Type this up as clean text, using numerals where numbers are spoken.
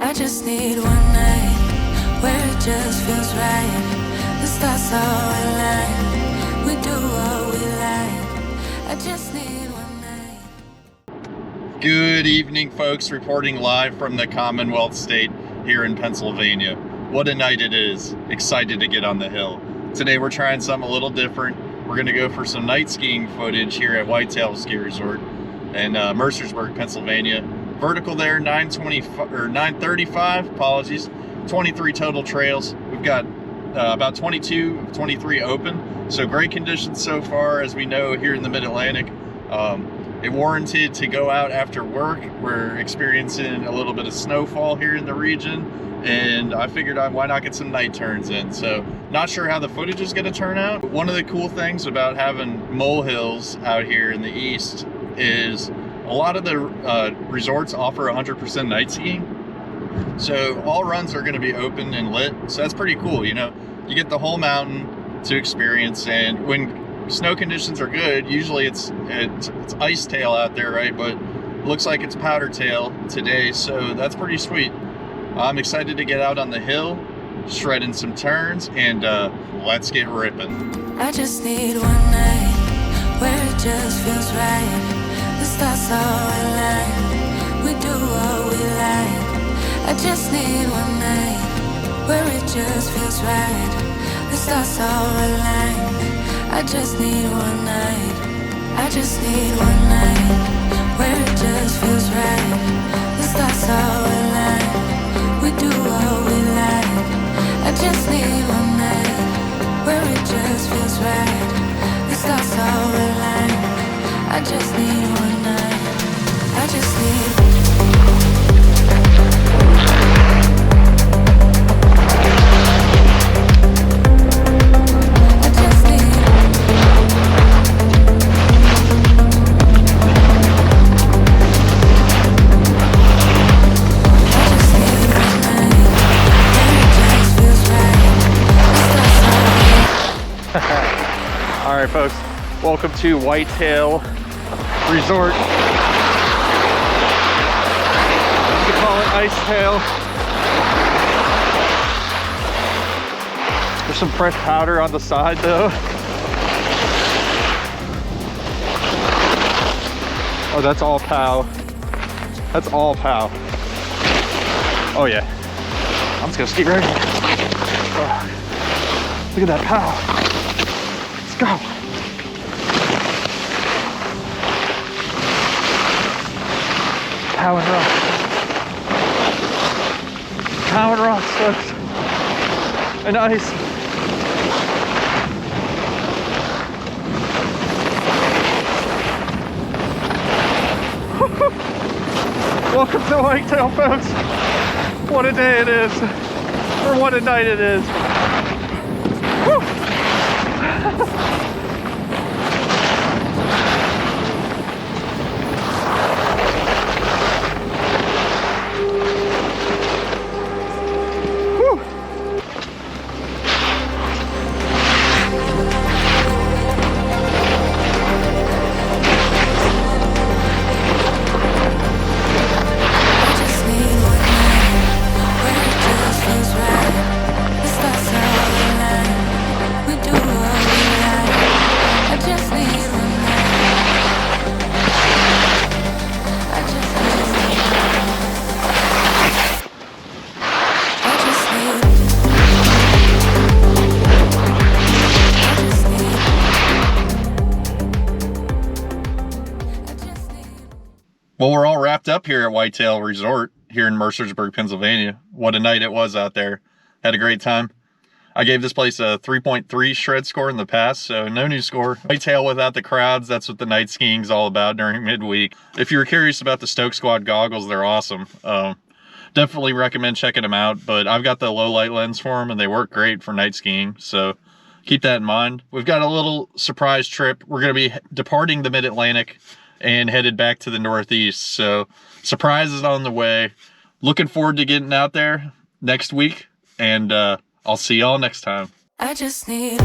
I just need one night where it just feels right. The stars all align. We do what we like. I just need one night. Good evening, folks. Reporting live from the Commonwealth State here in Pennsylvania. What a night it is. Excited to get on the hill. Today we're trying something a little different. We're going to go for some night skiing footage here at Whitetail Ski Resort in Mercersburg, Pennsylvania. Vertical there, 935, apologies, 23 total trails. We've got about 22, 23 open. So great conditions so far, as we know here in the Mid-Atlantic. It warranted to go out after work. We're experiencing a little bit of snowfall here in the region, and I figured why not get some night turns in. So not sure how the footage is going to turn out. One of the cool things about having molehills out here in the east is a lot of the resorts offer 100% night skiing. So all runs are going to be open and lit. So that's pretty cool. You know, you get the whole mountain to experience, and when snow conditions are good, usually it's ice tail out there, right? But it looks like it's powder tail today, so that's pretty sweet. I'm excited to get out on the hill, shredding some turns, and let's get ripping. I just need one night where it just feels right. The stars all align. We do what we like. I just need one night where it just feels right. The stars all align. I just need one night. I just need one night where it just feels right. The stars all align. We do what we like. I just need one night where it just feels right. The stars all align. I just need one night. I just need. All right, folks, welcome to Whitetail Resort. You can call it ice tail. There's some fresh powder on the side though. Oh, that's all POW. That's all POW. Oh yeah. I'm just gonna ski right here. Oh, look at that POW. Let's go. POW and rocks. POW and rocks, folks. And ice. Welcome to Whitetail, folks. What a day it is. Or what a night it is. Woo. Well, we're all wrapped up here at Whitetail Resort here in Mercersburg, Pennsylvania. What a night it was out there. Had a great time. I gave this place a 3.3 shred score in the past, so no new score. Whitetail without the crowds, that's what the night skiing's all about during midweek. If you were curious about the Stoke Squad goggles, they're awesome. Definitely recommend checking them out, but I've got the low light lens for them and they work great for night skiing, so keep that in mind. We've got a little surprise trip. We're going to be departing the Mid-Atlantic and headed back to the Northeast. So surprise is on the way. Looking forward to getting out there next week, and I'll see y'all next time. I just need